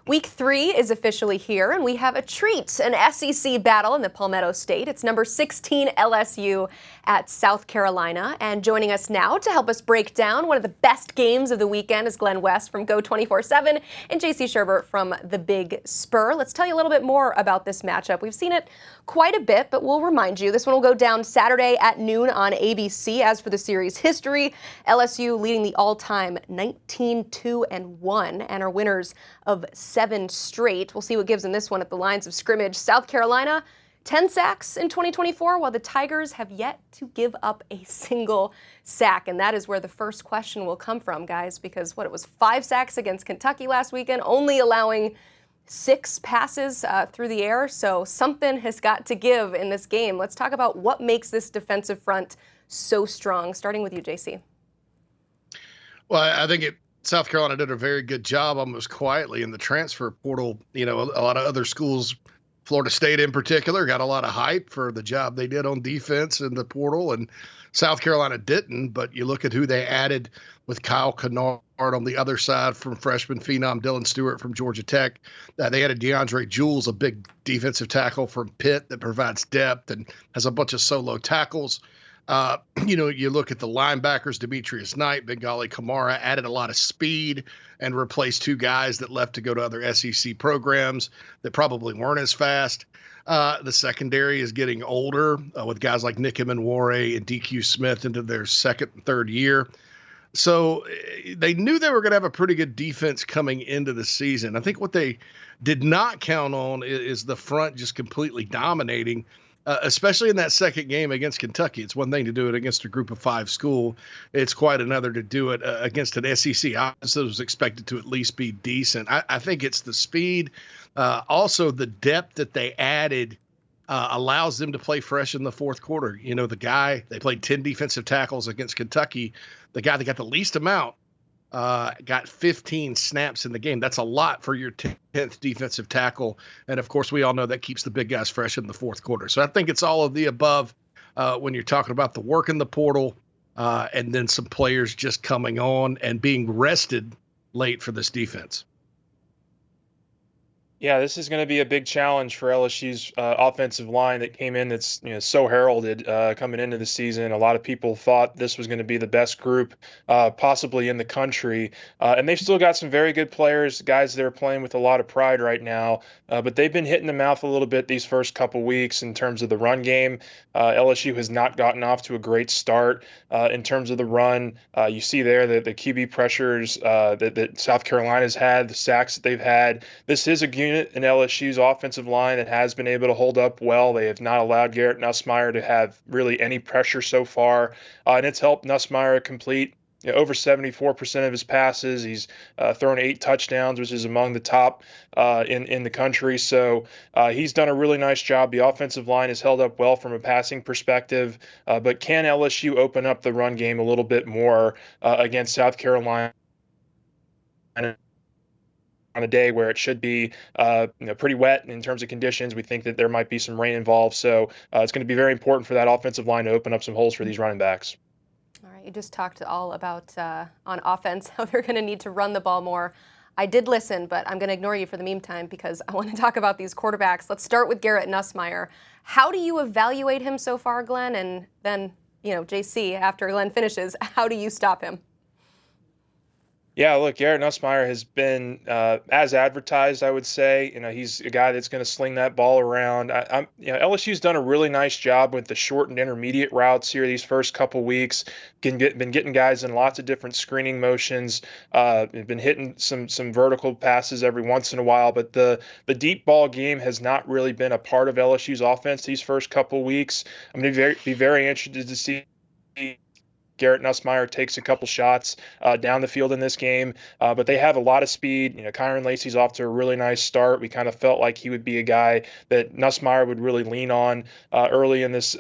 Week 3 is officially here, and we have a treat, an SEC battle in the Palmetto State. It's number 16 LSU at South Carolina. And joining us now to help us break down one of the best games of the weekend is Glenn West from Go 24/7 and JC Sherbert from The Big Spur. Let's tell you a little bit more about this matchup. We've seen it quite a bit, but we'll remind you, this one will go down Saturday at noon on ABC. As for the series history, LSU leading the all-time 19-2-1 and are winners of 7 straight. We'll see what gives in this one at the lines of scrimmage. South Carolina, 10 sacks in 2024, while the Tigers have yet to give up a single sack. And that is where the first question will come from, guys, because it was 5 sacks against Kentucky last weekend, only allowing 6 passes through the air. So something has got to give in this game. Let's talk about what makes this defensive front so strong, starting with you, JC. Well, I think South Carolina did a very good job almost quietly in the transfer portal. You know, a lot of other schools, Florida State in particular, got a lot of hype for the job they did on defense in the portal, and South Carolina didn't. But you look at who they added with Kyle Kennard on the other side from freshman phenom Dylan Stewart from Georgia Tech. They added DeAndre Jules, a big defensive tackle from Pitt that provides depth and has a bunch of solo tackles. You look at the linebackers, Demetrius Knight, Bengali Kamara added a lot of speed and replaced 2 guys that left to go to other SEC programs that probably weren't as fast. The secondary is getting older with guys like Nick Emenware and DQ Smith into their second and third year. So they knew they were going to have a pretty good defense coming into the season. I think what they did not count on is the front just completely dominating. Especially in that second game against Kentucky. It's one thing to do it against a group of 5 school. It's quite another to do it against an SEC offense that was expected to at least be decent. I think it's the speed. Also, the depth that they added allows them to play fresh in the fourth quarter. You know, they played 10 defensive tackles against Kentucky. The guy that got the least amount got 15 snaps in the game. That's a lot for your 10th defensive tackle. And, of course, we all know that keeps the big guys fresh in the fourth quarter. So I think it's all of the above when you're talking about the work in the portal and then some players just coming on and being rested late for this defense. Yeah, this is going to be a big challenge for LSU's offensive line that came in that's so heralded coming into the season. A lot of people thought this was going to be the best group possibly in the country. And they've still got some very good players, guys that are playing with a lot of pride right now. But they've been hitting the mouth a little bit these first couple weeks in terms of the run game. LSU has not gotten off to a great start in terms of the run. You see there the QB pressures that South Carolina's had, the sacks that they've had. This is a unit in LSU's offensive line that has been able to hold up well. They have not allowed Garrett Nussmeier to have really any pressure so far, and it's helped Nussmeier complete over 74% of his passes. He's thrown 8 touchdowns, which is among the top in the country. So he's done a really nice job. The offensive line has held up well from a passing perspective, but can LSU open up the run game a little bit more against South Carolina on a day where it should be pretty wet in terms of conditions? We think that there might be some rain involved. So it's going to be very important for that offensive line to open up some holes for these running backs. All right, you just talked all about on offense how they're going to need to run the ball more. I did listen, but I'm going to ignore you for the meantime because I want to talk about these quarterbacks. Let's start with Garrett Nussmeier. How do you evaluate him so far, Glenn? And then, JC, after Glenn finishes, how do you stop him? Yeah, look, Garrett Nussmeier has been as advertised, I would say. He's a guy that's going to sling that ball around. LSU's done a really nice job with the short and intermediate routes here these first couple weeks. Been getting guys in lots of different screening motions. Been hitting some vertical passes every once in a while, but the deep ball game has not really been a part of LSU's offense these first couple weeks. I'm going to be very interested to see Garrett Nussmeier takes a couple shots down the field in this game, but they have a lot of speed. Kyron Lacey's off to a really nice start. We kind of felt like he would be a guy that Nussmeier would really lean on early in this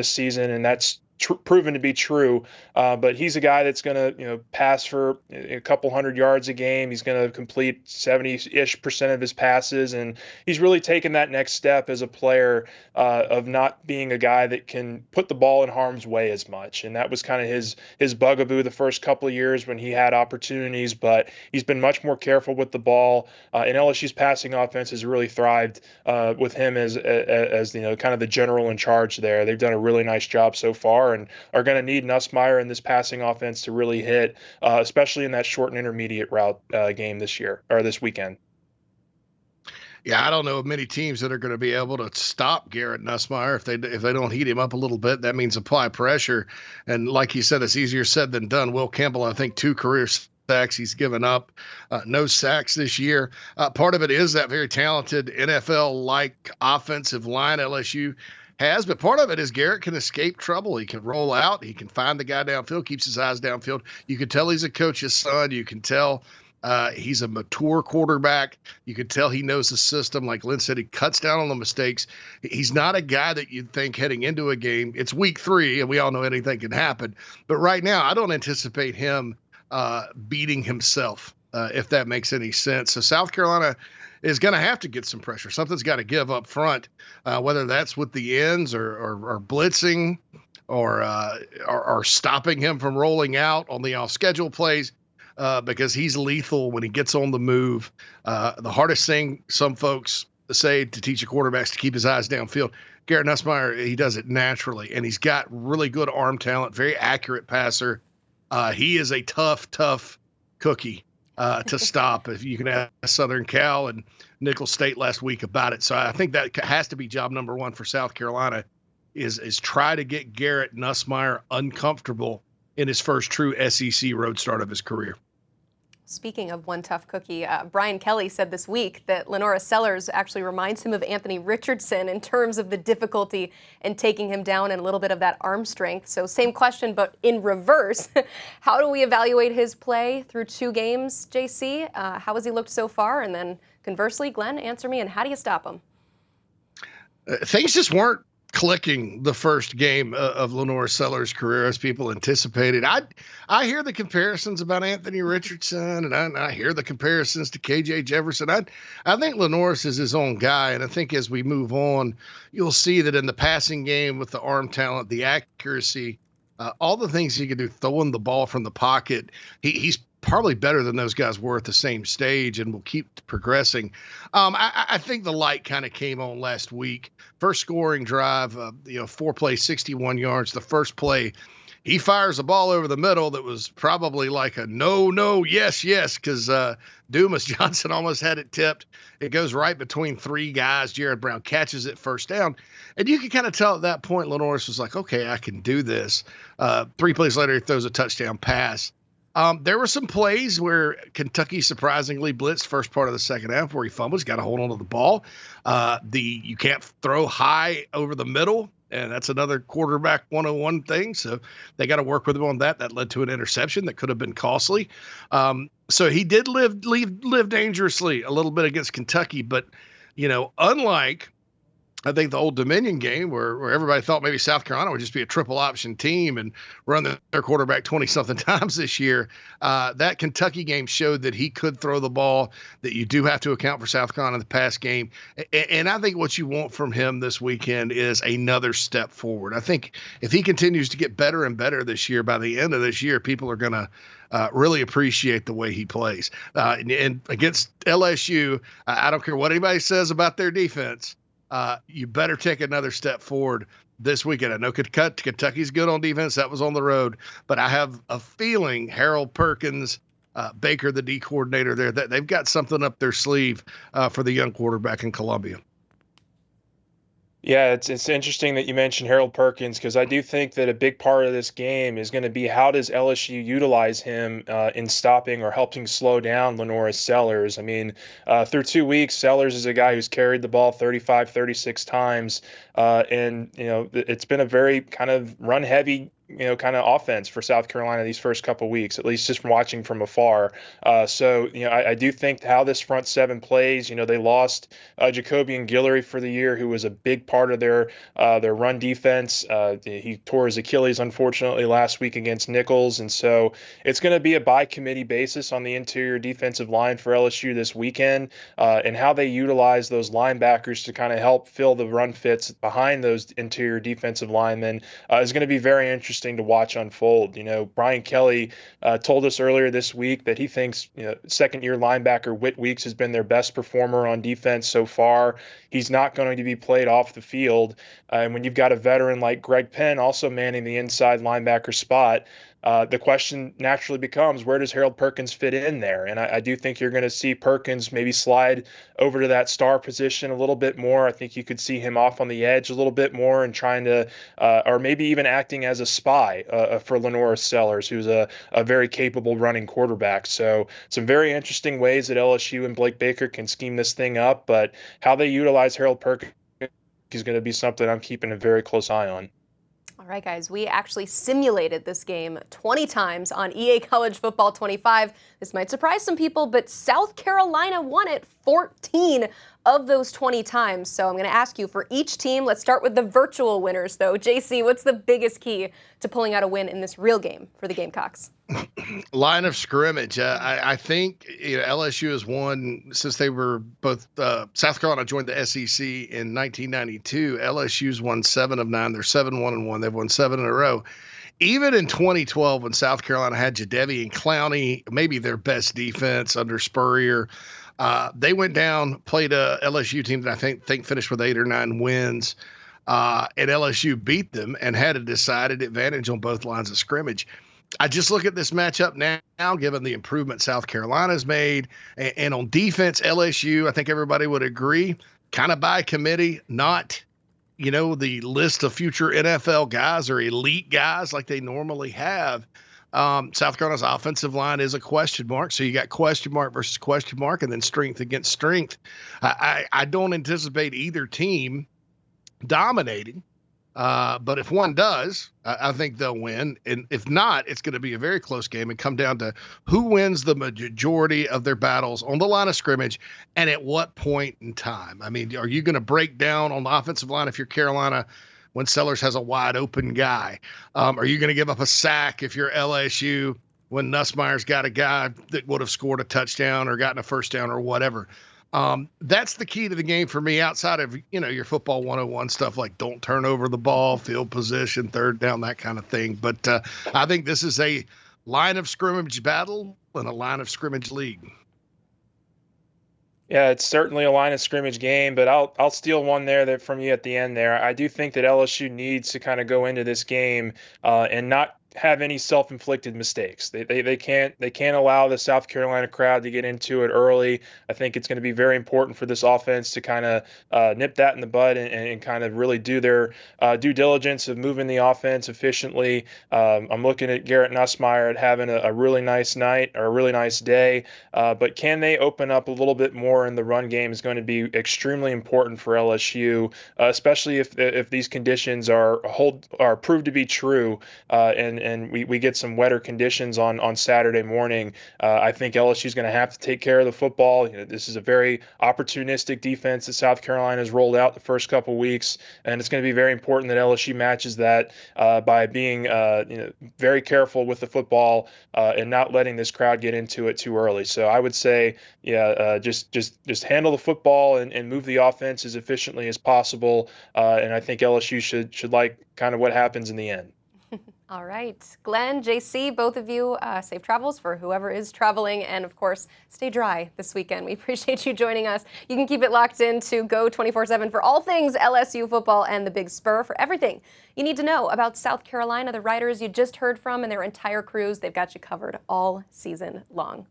season, and that's proven to be true. But he's a guy that's going to, pass for a couple hundred yards a game. He's going to complete 70-ish% of his passes, and he's really taken that next step as a player of not being a guy that can put the ball in harm's way as much. And that was kind of his bugaboo the first couple of years when he had opportunities, but he's been much more careful with the ball. And LSU's passing offense has really thrived with him as kind of the general in charge there. They've done a really nice job so far and are going to need Nussmeier in this passing offense to really hit, especially in that short and intermediate route game this weekend. Yeah, I don't know of many teams that are going to be able to stop Garrett Nussmeier if they don't heat him up a little bit. That means apply pressure, and like you said, it's easier said than done. Will Campbell, I think, 2 career sacks he's given up, no sacks this year. Part of it is that very talented NFL-like offensive line LSU has, but part of it is Garrett can escape trouble. He can roll out, he can find the guy downfield, keeps his eyes downfield. You can tell he's a coach's son. You can tell he's a mature quarterback. You could tell he knows the system. Like Lynn said, he cuts down on the mistakes. He's not a guy that you'd think heading into a game. It's week 3, and we all know anything can happen. But right now, I don't anticipate him beating himself, if that makes any sense. So South Carolina is going to have to get some pressure. Something's got to give up front, whether that's with the ends or blitzing or stopping him from rolling out on the off-schedule plays. Because he's lethal when he gets on the move. The hardest thing some folks say to teach a quarterback is to keep his eyes downfield. Garrett Nussmeier, he does it naturally, and he's got really good arm talent, very accurate passer. He is a tough cookie to stop. If you can ask Southern Cal and Nicholls State last week about it. So I think that has to be job number 1 for South Carolina is try to get Garrett Nussmeier uncomfortable in his first true SEC road start of his career. Speaking of one tough cookie, Brian Kelly said this week that Lenora Sellers actually reminds him of Anthony Richardson in terms of the difficulty in taking him down and a little bit of that arm strength. So same question, but in reverse. How do we evaluate his play through 2 games, JC? How has he looked so far? And then conversely, Glenn, answer me, and how do you stop him? Things just weren't clicking the first game of Lenora Sellers' career as people anticipated. I hear the comparisons about Anthony Richardson, and I hear the comparisons to KJ Jefferson. I think Lenore's is his own guy, and I think as we move on, you'll see that in the passing game with the arm talent, the accuracy, all the things he can do, throwing the ball from the pocket, he's probably better than those guys were at the same stage and will keep progressing. I think the light kind of came on last week. First scoring drive, 4 plays, 61 yards. The first play, he fires a ball over the middle that was probably like a no, yes, because Dumas Johnson almost had it tipped. It goes right between 3 guys. Jared Brown catches it first down. And you can kind of tell at that point, Lenoris was like, okay, I can do this. 3 plays later, he throws a touchdown pass. There were some plays where Kentucky surprisingly blitzed first part of the second half where he fumbles, got to hold on to the ball. You can't throw high over the middle, and that's another quarterback 101 thing. So they got to work with him on that. That led to an interception that could have been costly. So he did live dangerously a little bit against Kentucky, but unlike I think the Old Dominion game where everybody thought maybe South Carolina would just be a triple option team and run their quarterback 20-something times this year. That Kentucky game showed that he could throw the ball, that you do have to account for South Carolina in the pass game. And I think what you want from him this weekend is another step forward. I think if he continues to get better and better this year, by the end of this year, people are going to really appreciate the way he plays. And against LSU, I don't care what anybody says about their defense. You better take another step forward this weekend. I know Kentucky's good on defense. That was on the road. But I have a feeling Harold Perkins, Baker, the D coordinator there, that they've got something up their sleeve for the young quarterback in Columbia. Yeah, it's interesting that you mentioned Harold Perkins because I do think that a big part of this game is going to be how does LSU utilize him in stopping or helping slow down Lenora Sellers. I mean, through 2 weeks, Sellers is a guy who's carried the ball 35, 36 times, and it's been a very kind of run-heavy kind of offense for South Carolina these first couple weeks, at least just from watching from afar. So I do think how this front seven plays. They lost Jacobian Guillory for the year, who was a big part of their run defense. He tore his Achilles, unfortunately, last week against Nichols, and so it's going to be a by committee basis on the interior defensive line for LSU this weekend, and how they utilize those linebackers to kind of help fill the run fits behind those interior defensive linemen is going to be very interesting to watch unfold. Brian Kelly told us earlier this week that he thinks second-year linebacker Whit Weeks has been their best performer on defense so far. He's not going to be played off the field. And when you've got a veteran like Greg Penn also manning the inside linebacker spot, the question naturally becomes, where does Harold Perkins fit in there? And I do think you're going to see Perkins maybe slide over to that star position a little bit more. I think you could see him off on the edge a little bit more and trying to, or maybe even acting as a spy for Lenora Sellers, who's a very capable running quarterback. So some very interesting ways that LSU and Blake Baker can scheme this thing up, but how they utilize Harold Perkins is going to be something I'm keeping a very close eye on. All right, guys, we actually simulated this game 20 times on EA College Football 25. This might surprise some people, but South Carolina won it 14 of those 20 times. So I'm going to ask you for each team. Let's start with the virtual winners, though. JC, what's the biggest key to pulling out a win in this real game for the Gamecocks? Line of scrimmage. I think LSU has won since they were both South Carolina joined the SEC in 1992. LSU's won 7 of 9. They're 7-1-1. They've won 7 in a row. Even in 2012, when South Carolina had Jadeveon Clowney, maybe their best defense under Spurrier, they went down, played a LSU team that I think finished with 8 or 9 wins, and LSU beat them and had a decided advantage on both lines of scrimmage. I just look at this matchup now, given the improvement South Carolina's made, and on defense, LSU, I think everybody would agree, kind of by committee, not the list of future NFL guys or elite guys like they normally have. South Carolina's offensive line is a question mark. So you got question mark versus question mark and then strength against strength. I don't anticipate either team dominating. But if one does, I think they'll win. And if not, it's going to be a very close game and come down to who wins the majority of their battles on the line of scrimmage and at what point in time. I mean, are you going to break down on the offensive line if you're Carolina when Sellers has a wide open guy? Are you going to give up a sack if you're LSU when Nussmeier's got a guy that would have scored a touchdown or gotten a first down or whatever? That's the key to the game for me, outside of, your football 101 stuff like don't turn over the ball, field position, third down, that kind of thing. But I think this is a line of scrimmage battle and a line of scrimmage league. Yeah, it's certainly a line of scrimmage game, but I'll steal one there from you at the end there. I do think that LSU needs to kind of go into this game and not have any self-inflicted mistakes. They can't allow the South Carolina crowd to get into it early. I think it's going to be very important for this offense to kind of nip that in the bud and kind of really do their due diligence of moving the offense efficiently. I'm looking at Garrett Nussmeier at having a really nice night or a really nice day, but can they open up a little bit more in the run game is going to be extremely important for LSU, especially if these conditions are proved to be true and we get some wetter conditions on Saturday morning. I think LSU is going to have to take care of the football. This is a very opportunistic defense that South Carolina has rolled out the first couple weeks, and it's going to be very important that LSU matches that by being very careful with the football and not letting this crowd get into it too early. So I would say, just handle the football and move the offense as efficiently as possible. And I think LSU should like kind of what happens in the end. All right. Glenn, JC, both of you, safe travels for whoever is traveling. And, of course, stay dry this weekend. We appreciate you joining us. You can keep it locked in to Go 24/7 for all things LSU football and the Big Spur. For everything you need to know about South Carolina, the Riders you just heard from and their entire crews, they've got you covered all season long.